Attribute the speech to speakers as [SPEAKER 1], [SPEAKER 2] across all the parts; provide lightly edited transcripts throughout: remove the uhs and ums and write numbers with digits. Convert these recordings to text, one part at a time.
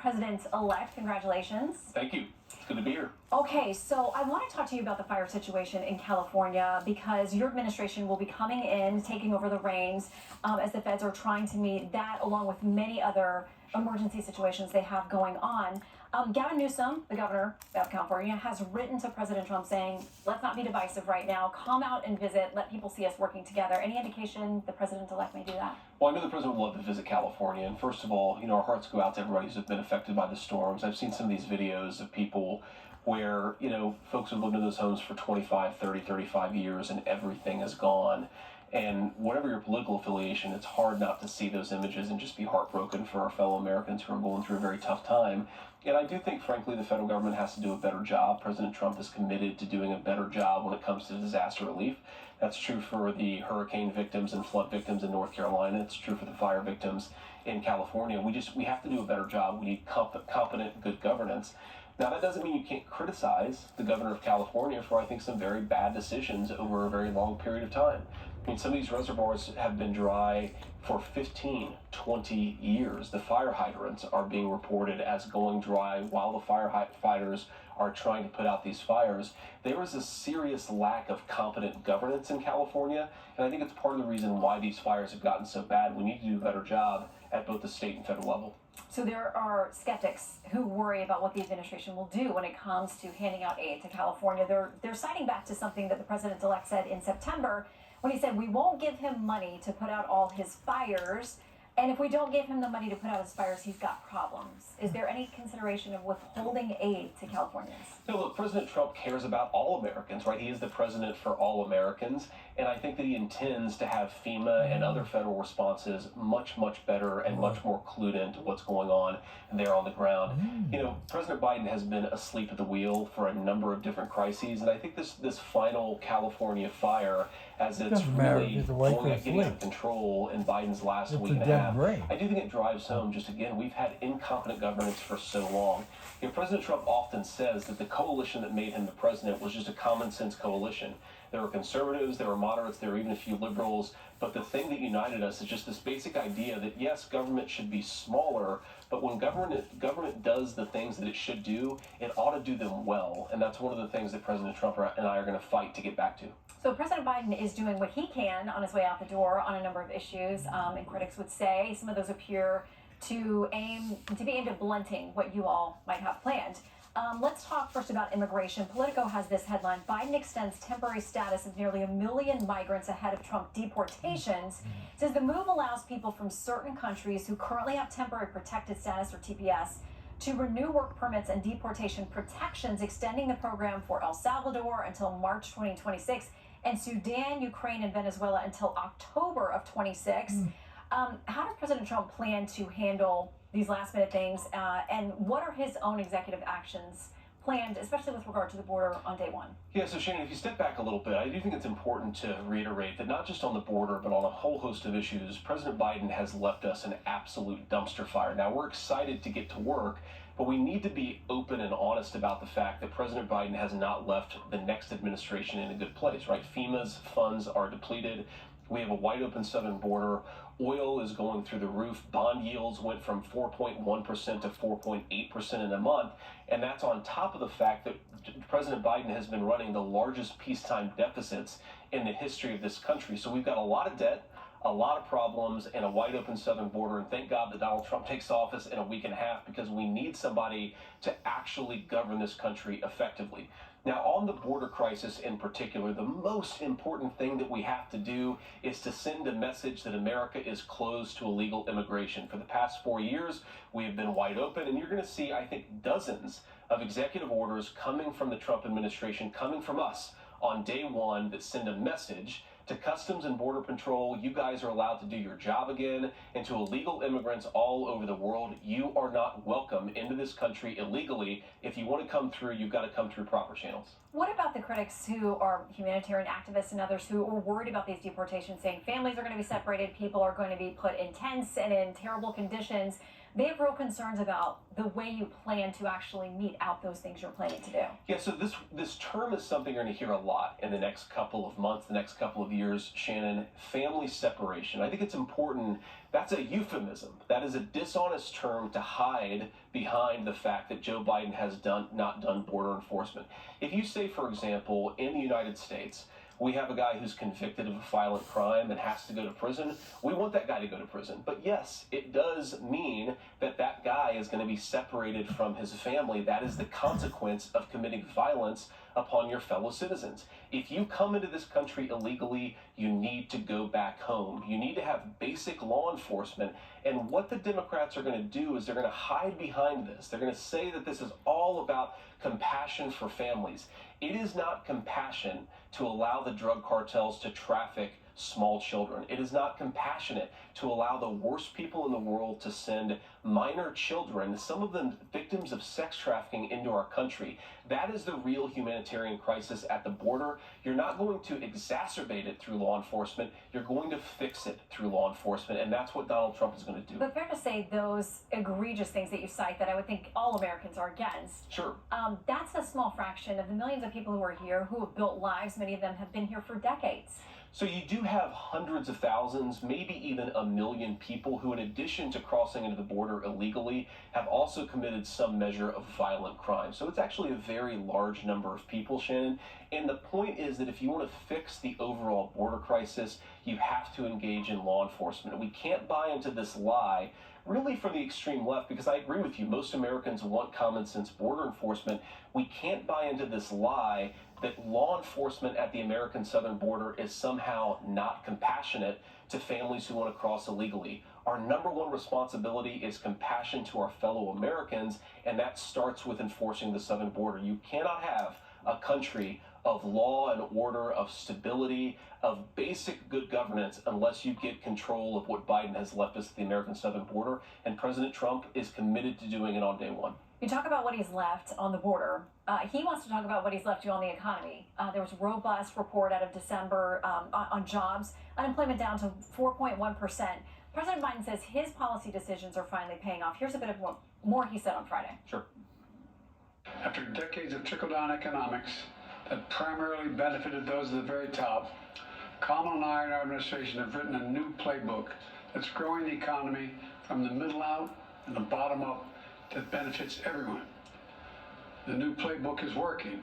[SPEAKER 1] President-elect. Congratulations.
[SPEAKER 2] Thank you. It's good to be here.
[SPEAKER 1] Okay, so I want to talk to you about the fire situation in California because your administration will be coming in, taking over the reins as the feds are trying to meet that along with many other emergency situations they have going on. Gavin Newsom, the governor of California, has written to President Trump saying, let's not be divisive right now. Come out and visit. Let people see us working together. Any indication the president-elect may do that?
[SPEAKER 2] Well, I know the president would love to visit California. And first of all, our hearts go out to everybody who's been affected by the storms. I've seen some of these videos of people where, folks have lived in those homes for 25, 30, 35 years and everything is gone. And whatever your political affiliation, it's hard not to see those images and just be heartbroken for our fellow Americans who are going through a very tough time. And I do think, frankly, the federal government has to do a better job. President Trump is committed to doing a better job when it comes to disaster relief. That's true for the hurricane victims and flood victims in North Carolina. It's true for the fire victims in California. We have to do a better job. We need competent, good governance. Now, that doesn't mean you can't criticize the governor of California for, I think, some very bad decisions over a very long period of time. I mean, some of these reservoirs have been dry for 15, 20 years. The fire hydrants are being reported as going dry while the firefighters are trying to put out these fires. There is a serious lack of competent governance in California, and I think it's part of the reason why these fires have gotten so bad. We need to do a better job at both the state and federal level.
[SPEAKER 1] So there are skeptics who worry about what the administration will do when it comes to handing out aid to California. They're citing back to something that the president-elect said in September when he said we won't give him money to put out all his fires, and if we don't give him the money to put out his fires, he's got problems. Is there any consideration of withholding aid to Californians?
[SPEAKER 2] No, look, President Trump cares about all Americans, right? He is the president for all Americans, and I think that he intends to have FEMA and other federal responses much, much better and much more clued into what's going on there on the ground. President Biden has been asleep at the wheel for a number of different crises, and I think this final California fire, as it's really getting out of control in Biden's last week and a half, I do think it drives home, just again, we've had incompetent governance for so long. President Trump often says that the coalition that made him the president was just a common sense coalition. There were conservatives, there were moderates, there were even a few liberals, but the thing that united us is just this basic idea that yes, government should be smaller, but when government does the things that it should do, it ought to do them well. And that's one of the things that President Trump and I are going to fight to get back to.
[SPEAKER 1] So President Biden is doing what he can on his way out the door on a number of issues, and critics would say some of those appear to be aimed at blunting what you all might have planned. Let's talk first about immigration. Politico has this headline: Biden extends temporary status of nearly 1 million migrants ahead of Trump deportations. It says the move allows people from certain countries who currently have temporary protected status, or TPS, to renew work permits and deportation protections, extending the program for El Salvador until March 2026 and Sudan, Ukraine, and Venezuela until October of 26. How does President Trump plan to handle these last-minute things, and what are his own executive actions planned, especially with regard to the border on day one?
[SPEAKER 2] Yeah, so Shannon, if you step back a little bit, I do think it's important to reiterate that not just on the border, but on a whole host of issues, President Biden has left us an absolute dumpster fire. Now, we're excited to get to work, but we need to be open and honest about the fact that President Biden has not left the next administration in a good place, right? FEMA's funds are depleted. We have a wide open southern border. Oil is going through the roof. Bond yields went from 4.1% to 4.8% in a month. And that's on top of the fact that President Biden has been running the largest peacetime deficits in the history of this country. So we've got a lot of debt, a lot of problems, and a wide open southern border. And thank God that Donald Trump takes office in a week and a half, because we need somebody to actually govern this country effectively. Now, on the border crisis in particular, the most important thing that we have to do is to send a message that America is closed to illegal immigration. For the past 4 years, we have been wide open, and you're going to see, I think, dozens of executive orders coming from the Trump administration, coming from us on day one, that send a message to Customs and Border Patrol: you guys are allowed to do your job again. And to illegal immigrants all over the world: you are not welcome into this country illegally. If you want to come through, you've got to come through proper channels.
[SPEAKER 1] What about the critics who are humanitarian activists and others who are worried about these deportations, saying families are going to be separated, people are going to be put in tents and in terrible conditions? they have real concerns about the way you plan to actually mete out those things you're planning to do.
[SPEAKER 2] Yeah, so this term is something you're going to hear a lot in the next couple of months, the next couple of years, Shannon. Family separation. I think it's important. That's a euphemism. That is a dishonest term to hide behind the fact that Joe Biden has not done border enforcement. If you say, for example, in the United States, we have a guy who's convicted of a violent crime and has to go to prison, we want that guy to go to prison. But yes, it does mean that that guy is going to be separated from his family. That is the consequence of committing violence upon your fellow citizens. If you come into this country illegally, you need to go back home. You need to have basic law enforcement. And what the Democrats are going to do is they're going to hide behind this. They're going to say that this is all about compassion for families. It is not compassion to allow the drug cartels to traffic small children. It is not compassionate to allow the worst people in the world to send minor children, some of them victims of sex trafficking, into our country. That is the real humanitarian crisis at the border. You're not going to exacerbate it through law enforcement. You're going to fix it through law enforcement, and that's what Donald Trump is going to do.
[SPEAKER 1] But fair to say those egregious things that you cite that I would think all Americans are against.
[SPEAKER 2] Sure.
[SPEAKER 1] That's a small fraction of the millions of people who are here, who have built lives. Many of them have been here for decades.
[SPEAKER 2] So you do have hundreds of thousands, maybe even 1 million people who, in addition to crossing into the border illegally, have also committed some measure of violent crime. So it's actually a very large number of people, Shannon. And the point is that if you want to fix the overall border crisis, you have to engage in law enforcement. We can't buy into this lie, really, from the extreme left, because I agree with you. Most Americans want common sense border enforcement. We can't buy into this lie that law enforcement at the American southern border is somehow not compassionate to families who want to cross illegally. Our number one responsibility is compassion to our fellow Americans, and that starts with enforcing the southern border. You cannot have a country of law and order, of stability, of basic good governance unless you get control of what Biden has left us at the American southern border, and President Trump is committed to doing it on day one.
[SPEAKER 1] You talk about what he's left on the border. He wants to talk about what he's left you on the economy. There was a robust report out of December on jobs. Unemployment down to 4.1%. President Biden says his policy decisions are finally paying off. Here's a bit of what more he said on Friday.
[SPEAKER 2] Sure.
[SPEAKER 3] After decades of trickle-down economics that primarily benefited those at the very top, Kamala and I and our administration have written a new playbook that's growing the economy from the middle out and the bottom up that benefits everyone. The new playbook is working.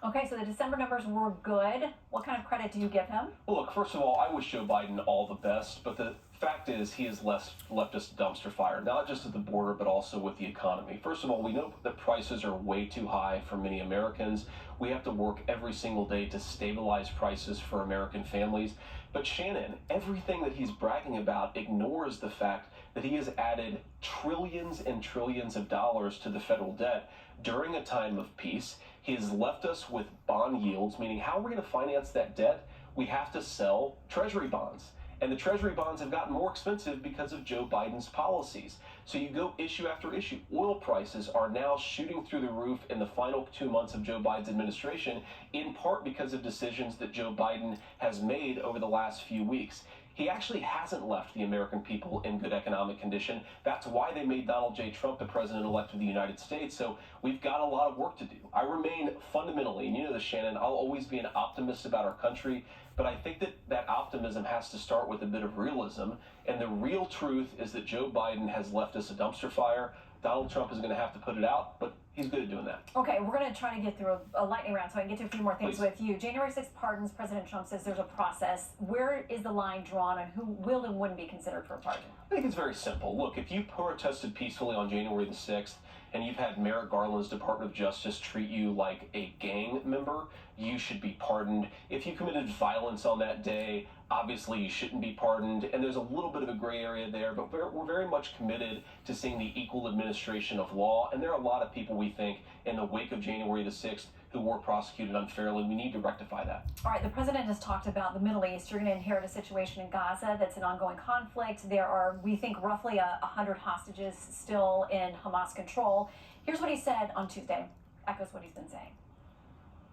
[SPEAKER 1] Okay, so the December numbers were good. What kind of credit do you give him?
[SPEAKER 2] Well, look, first of all, I wish Joe Biden all the best, but the fact is he has left us dumpster fire, not just at the border, but also with the economy. First of all, we know that prices are way too high for many Americans. We have to work every single day to stabilize prices for American families. But Shannon, everything that he's bragging about ignores the fact that he has added trillions and trillions of dollars to the federal debt during a time of peace. He has left us with bond yields, meaning how are we going to finance that debt? We have to sell treasury bonds. And the treasury bonds have gotten more expensive because of Joe Biden's policies. So you go issue after issue. Oil prices are now shooting through the roof in the final 2 months of Joe Biden's administration, in part because of decisions that Joe Biden has made over the last few weeks. He actually hasn't left the American people in good economic condition. That's why they made Donald J. Trump the president-elect of the United States. So we've got a lot of work to do. I remain fundamentally, and you know this, Shannon, I'll always be an optimist about our country, but I think that optimism has to start with a bit of realism. And the real truth is that Joe Biden has left us a dumpster fire. Donald Trump is going to have to put it out, but he's good at doing that.
[SPEAKER 1] Okay, we're going to try to get through a lightning round so I can get to a few more things
[SPEAKER 2] Please.
[SPEAKER 1] with you. January 6th pardons, President Trump says there's a process. Where is the line drawn on who will and wouldn't be considered for a pardon?
[SPEAKER 2] I think it's very simple. Look, if you protested peacefully on January the 6th and you've had Merrick Garland's Department of Justice treat you like a gang member, you should be pardoned. If you committed violence on that day, obviously you shouldn't be pardoned. And there's a little bit of a gray area there, but we're very much committed to seeing the equal administration of law. And there are a lot of people, we think, in the wake of January the 6th who were prosecuted unfairly. We need to rectify that.
[SPEAKER 1] All right, the president has talked about the Middle East. You're going to inherit a situation in Gaza that's an ongoing conflict. There are, we think, roughly 100 hostages still in Hamas control. Here's what he said on Tuesday. Echoes what he's been saying.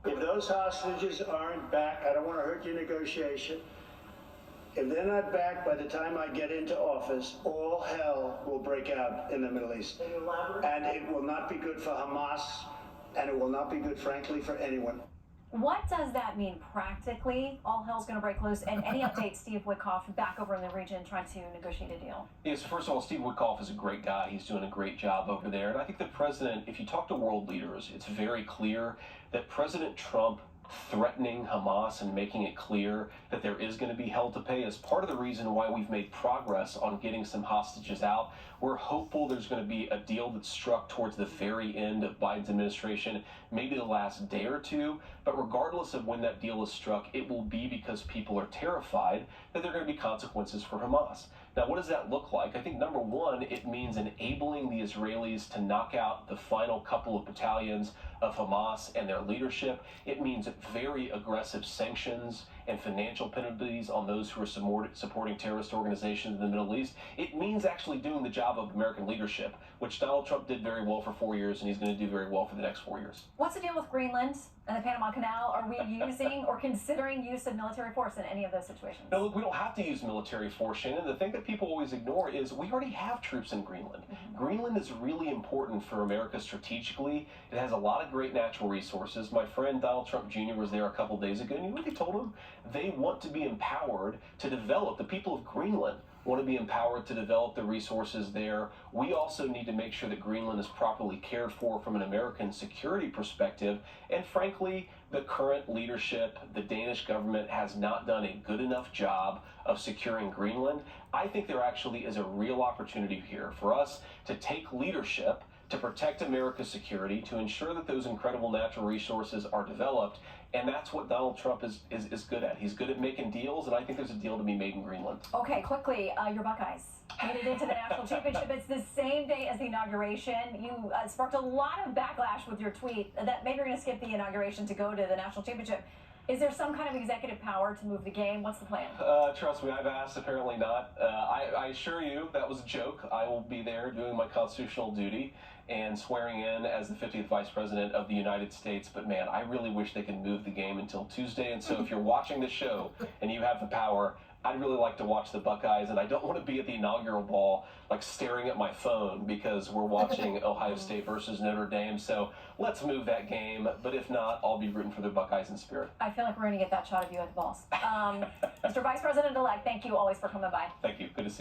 [SPEAKER 4] If those hostages aren't back, I don't want to hurt your negotiation. If they're not back by the time I get into office, all hell will break out in the Middle East. And it will not be good for Hamas, and it will not be good, frankly, for anyone.
[SPEAKER 1] What does that mean practically? All hell's going to break loose. And any update, Steve Witkoff back over in the region trying to negotiate a deal?
[SPEAKER 2] Yeah, so first of all, Steve Witkoff is a great guy. He's doing a great job over there. And I think the president, if you talk to world leaders, it's very clear that President Trump threatening Hamas and making it clear that there is going to be hell to pay is part of the reason why we've made progress on getting some hostages out. We're hopeful there's going to be a deal that's struck towards the very end of Biden's administration, maybe the last day or two. But regardless of when that deal is struck, it will be because people are terrified that there are going to be consequences for Hamas. Now, what does that look like? I think, number one, it means enabling the Israelis to knock out the final couple of battalions of Hamas and their leadership. It means very aggressive sanctions and financial penalties on those who are supporting terrorist organizations in the Middle East. It means actually doing the job of American leadership, which Donald Trump did very well for 4 years, and he's going to do very well for the next 4 years.
[SPEAKER 1] What's the deal with Greenland and the Panama Canal? Are we using or considering use of military force in any of those situations?
[SPEAKER 2] No, look, we don't have to use military force, Shannon. The thing that people always ignore is we already have troops in Greenland. Greenland is really important for America strategically. It has a lot of great natural resources. My friend Donald Trump Jr. was there a couple days ago, and you know what they told him? They want to be empowered to develop. The people of Greenland want to be empowered to develop the resources there. We also need to make sure that Greenland is properly cared for from an American security perspective. And frankly, the current leadership, the Danish government, has not done a good enough job of securing Greenland. I think there actually is a real opportunity here for us to take leadership to protect America's security, to ensure that those incredible natural resources are developed. And that's what Donald Trump is good at. He's good at making deals, and I think there's a deal to be made in Greenland.
[SPEAKER 1] Okay, quickly, your Buckeyes made it into the national championship. It's the same day as the inauguration. You sparked a lot of backlash with your tweet that maybe you're going to skip the inauguration to go to the national championship. Is there some kind of executive power to move the game? What's the plan?
[SPEAKER 2] Trust me, I've asked. Apparently not. I assure you that was a joke. I will be there doing my constitutional duty and swearing in as the 50th Vice President of the United States. But man, I really wish they could move the game until Tuesday. And so if you're watching the show and you have the power, I'd really like to watch the Buckeyes, and I don't want to be at the inaugural ball like staring at my phone because we're watching Ohio State versus Notre Dame. So let's move that game, but if not, I'll be rooting for the Buckeyes in spirit.
[SPEAKER 1] I feel like we're going to get that shot of you at the balls. Mr. Vice President-elect, thank you always for coming by.
[SPEAKER 2] Thank you. Good to see you.